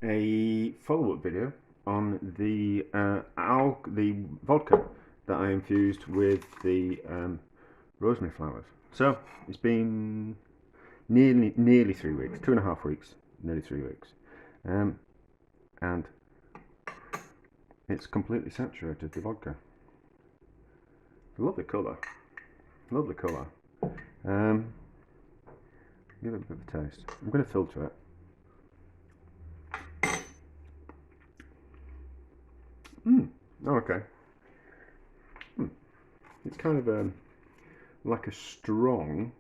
a follow-up video on the vodka that I infused with the rosemary flowers. So it's been nearly 3 weeks, 2.5 weeks, nearly 3 weeks, and it's completely saturated the vodka. Lovely colour, lovely colour. Give it a bit of a taste. I'm going to filter it. Oh, okay. It's kind of like a strong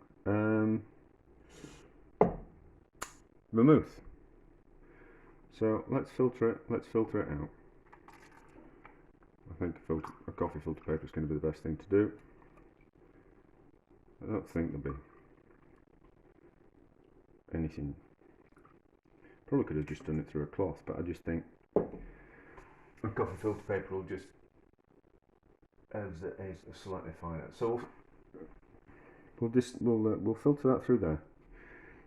vermouth. So let's filter it. Let's filter it out. I think a coffee filter paper is going to be the best thing to do. I don't think there'll be anything. Probably could have just done it through a cloth, but I just think a coffee filter paper will just as slightly finer. So we'll filter that through there,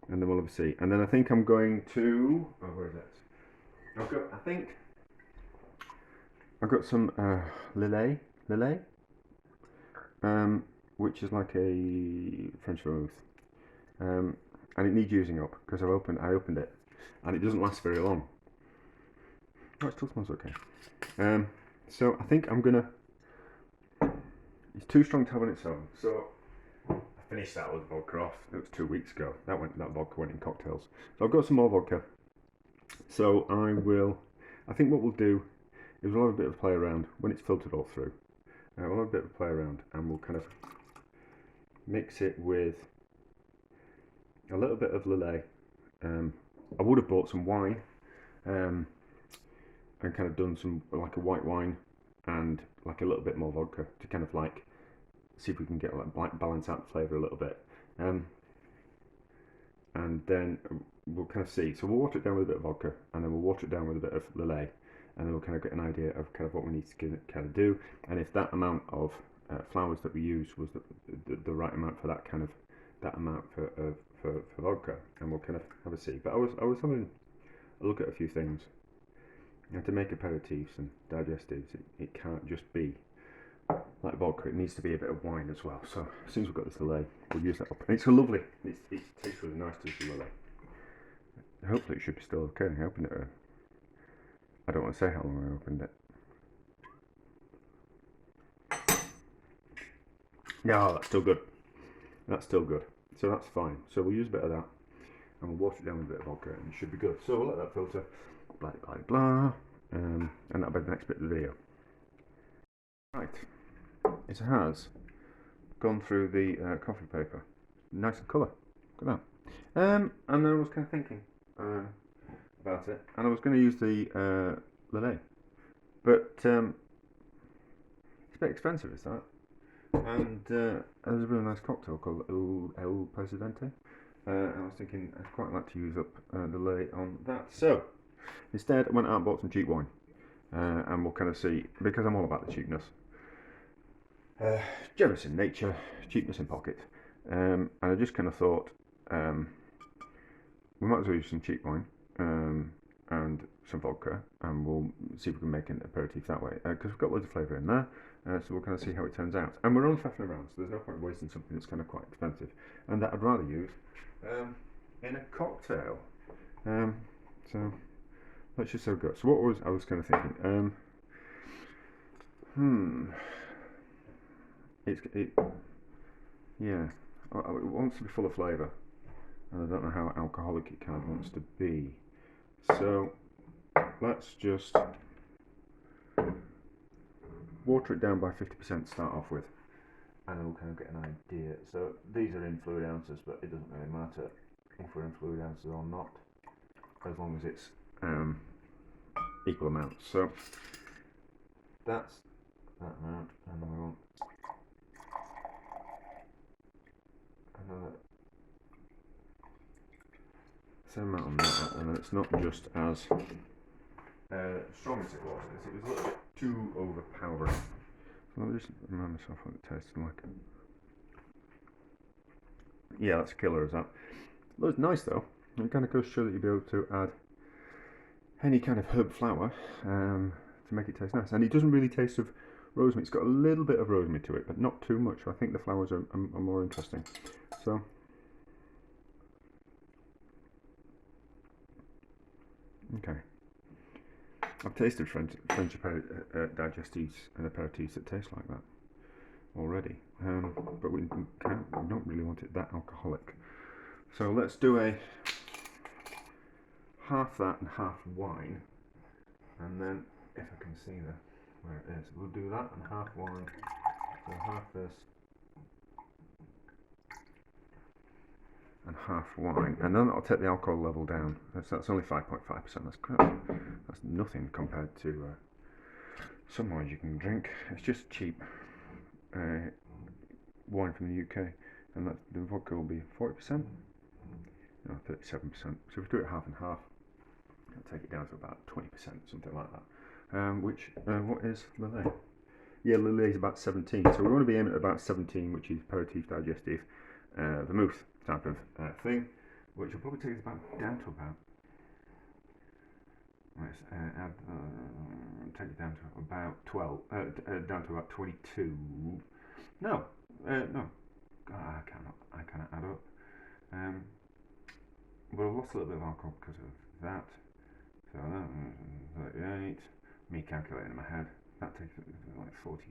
and then we'll have a see. And then I think I'm going to where is it? I think I've got some Lillet, which is like a French vermouth, and it needs using up because I opened it, and it doesn't last very long. Oh, it still smells okay. So I think I'm gonna. It's too strong to have on its own. So I finished that with vodka off. It was 2 weeks ago. That vodka went in cocktails. So I've got some more vodka. So I think what we'll do is we'll have a bit of a play around when it's filtered all through. We'll have a bit of a play around, and we'll kind of mix it with a little bit of Lillet. I would have bought some wine, and kind of done some like a white wine and like a little bit more vodka to kind of like see if we can get like balance out the flavour a little bit, and then we'll kind of see. So we'll water it down with a bit of vodka, and then we'll water it down with a bit of Lillet, and then we'll kind of get an idea of kind of what we need to kind of do, and if that amount of flowers that we used was the right amount for that kind of amount for vodka, and we'll kind of have a see. But I was having a look at a few things. And to make aperitifs and digestives, it can't just be like vodka. It needs to be a bit of wine as well. So as soon as we've got this Lillet, we'll use that up. And it's lovely. It tastes really nice to the Lillet. Hopefully it should be still okay. I opened it. I don't want to say how long I opened it. No, that's still good. That's still good. So that's fine. So we'll use a bit of that, and we'll wash it down with a bit of vodka, and it should be good. So we'll let that filter. Blah blah blah, and that'll be the next bit of the video. Right, it has gone through the coffee paper, nice and colour. Look at that. And then I was kind of thinking about it, and I was going to use the Lillet, but it's a bit expensive, is that? And there's a really nice cocktail called El Presidente. I was thinking I'd quite like to use up the Lillet on that. So instead, I went out and bought some cheap wine, and we'll kind of see, because I'm all about the cheapness. Generous in nature, cheapness in pocket. And I just kind of thought, we might as well use some cheap wine and some vodka, and we'll see if we can make an aperitif that way, because we've got loads of flavour in there, so we'll kind of see how it turns out. And we're on faffing around, so there's no point wasting something that's kind of quite expensive, and that I'd rather use in a cocktail. So that's just so good. So what I was kind of thinking, yeah, it wants to be full of flavour, and I don't know how alcoholic it kind of wants to be. So let's just water it down by 50% to start off with, and then we'll kind of get an idea. So these are in fluid ounces, but it doesn't really matter if we're in fluid ounces or not, as long as it's equal amounts. So that's that amount, and then we want another same amount on that, and then it's not just as strong as it was. It was a little bit too overpowering. So let me just remind myself what it tasted like. Yeah, that's killer, is that? Looks nice though. It kind of goes to show that you'll be able to any kind of herb flower to make it taste nice. And it doesn't really taste of rosemary. It's got a little bit of rosemary to it, but not too much. I think the flowers are more interesting. So, okay. I've tasted French digestifs and aperitifs that taste like that already, but we don't really want it that alcoholic. So let's do a half that and half wine, and then if I can see where it is, we'll do that and half wine. So half this and half wine, and then I'll take the alcohol level down. That's only 5.5%. That's nothing compared to some wines you can drink. It's just cheap wine from the UK, and the vodka will be 40%, no, 37%. So if we do it half and half, I'll take it down to about 20%, something like that. What is Lillet? Yeah, Lillet is about 17. So we want to be aiming at about 17, which is aperitif, digestif, vermouth type of thing, which will probably take us down to about. Let's take it down to about 12, down to about 22. No, no, God, I cannot add up. But I've lost a little bit of alcohol because of that. So 38. Me calculating in my head. That takes like 40.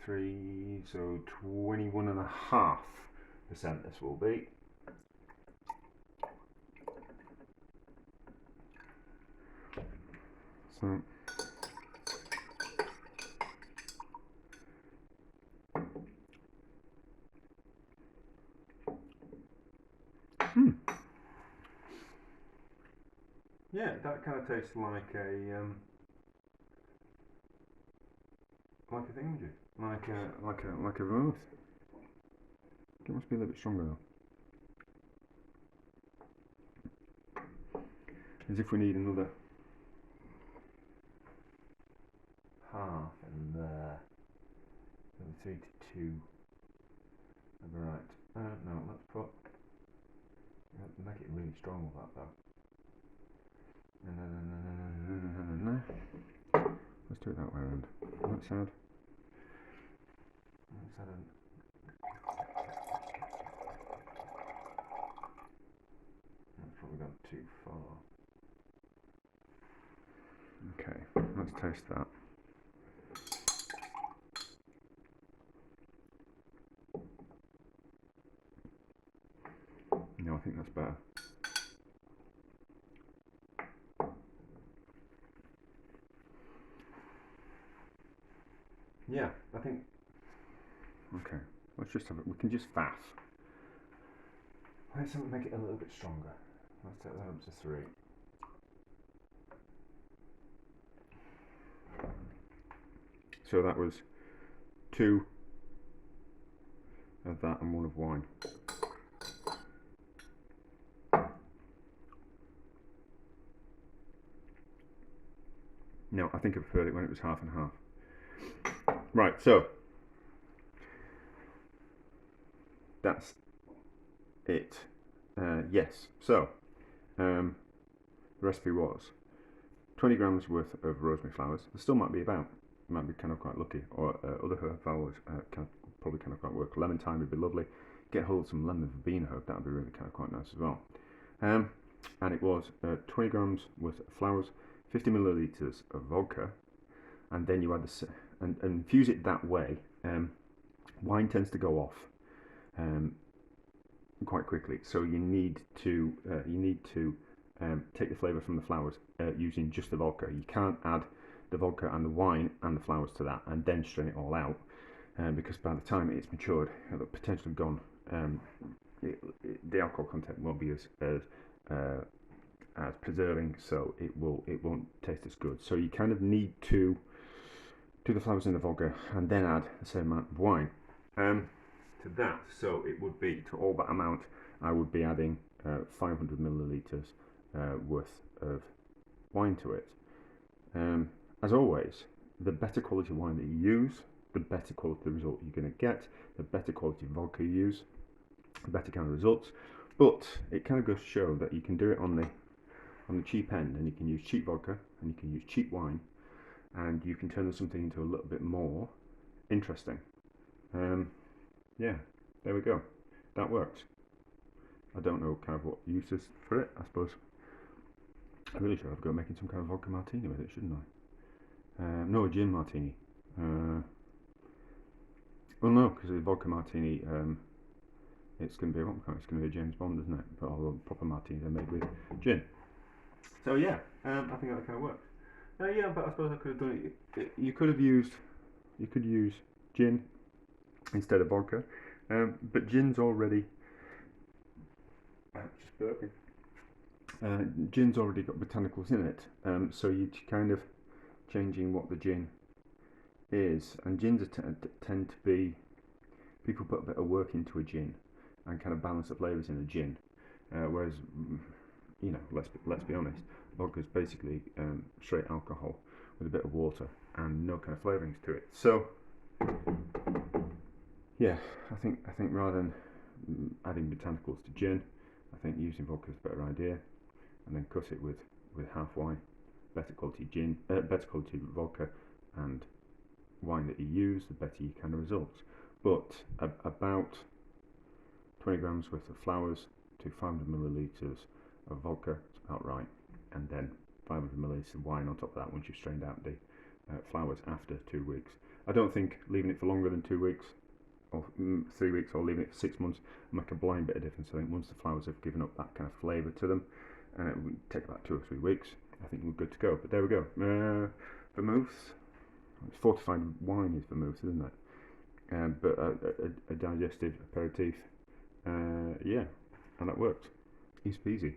43. So 21.5% this will be. So. Yeah, that kind of tastes like a thingamajig, like a vermouth. It must be a little bit stronger though. As if we need another half in there. 3 to 2. Right. No, let's make it really strong with that though. No. Let's do it that way around. That side. That's probably gone too far. Okay, let's taste that. No, I think that's better. Yeah, I think. Okay, let's just have it. We can just faff. Let's make it a little bit stronger. Let's take that up to 3. So that was 2 of that and 1 of wine. No, I think I preferred it when it was half and half. Right, so that's it. Yes, so the recipe was 20 grams worth of rosemary flowers. There still might be about. Might be kind of quite lucky, or other herb flowers probably kind of quite work. Lemon thyme would be lovely. Get hold of some lemon verbena herb, that would be really kind of quite nice as well. And it was 20 grams worth of flowers, 50 millilitres of vodka, and then you add and infuse it that way. Wine tends to go off quite quickly, so you need to take the flavour from the flowers using just the vodka. You can't add the vodka and the wine and the flowers to that and then strain it all out, because by the time it's matured, it'll potentially gone. The alcohol content won't be as preserving, so it won't taste as good. So you kind of need to do the flowers in the vodka and then add the same amount of wine to that. So it would be, to all that amount, I would be adding 500 millilitres worth of wine to it. As always, the better quality wine that you use, the better quality result you're going to get. The better quality vodka you use, the better kind of results. But it kind of goes to show that you can do it on the cheap end, and you can use cheap vodka and you can use cheap wine, and you can turn something into a little bit more interesting. Yeah, there we go. That works. I don't know kind of what uses for it. I suppose I really should have got making some kind of vodka martini with it, shouldn't I? No, a gin martini. Well, no, because a vodka martini, it's going to be it's going to be a James Bond, isn't it? But all the proper martinis are made with gin. So yeah, I think that kind of works. Yeah, but I suppose I could have done it. You could use gin instead of vodka, but gin's already just burping. Gin's already got botanicals in it, so you're kind of changing what the gin is. And gins tend to be, people put a bit of work into a gin and kind of balance the flavours in a gin, whereas, you know, let's be honest, vodka's basically straight alcohol with a bit of water and no kind of flavourings to it. So yeah, I think rather than adding botanicals to gin, I think using vodka is a better idea, and then cut it with half wine, better quality gin, better quality vodka, and wine that you use, the better your kind of results. But about 20 grams worth of flowers to 500 millilitres of vodka is about right, and then 500 millilitres of wine on top of that once you've strained out the flowers after 2 weeks. I don't think leaving it for longer than 2 weeks or 3 weeks, or leaving it for 6 months will make a blind bit of difference. I think once the flowers have given up that kind of flavour to them, and it will take about 2 or 3 weeks, I think we're good to go. But there we go. Vermouth, it's fortified wine is vermouth, isn't it? But a digestive aperitif, yeah, and that worked. Easy peasy.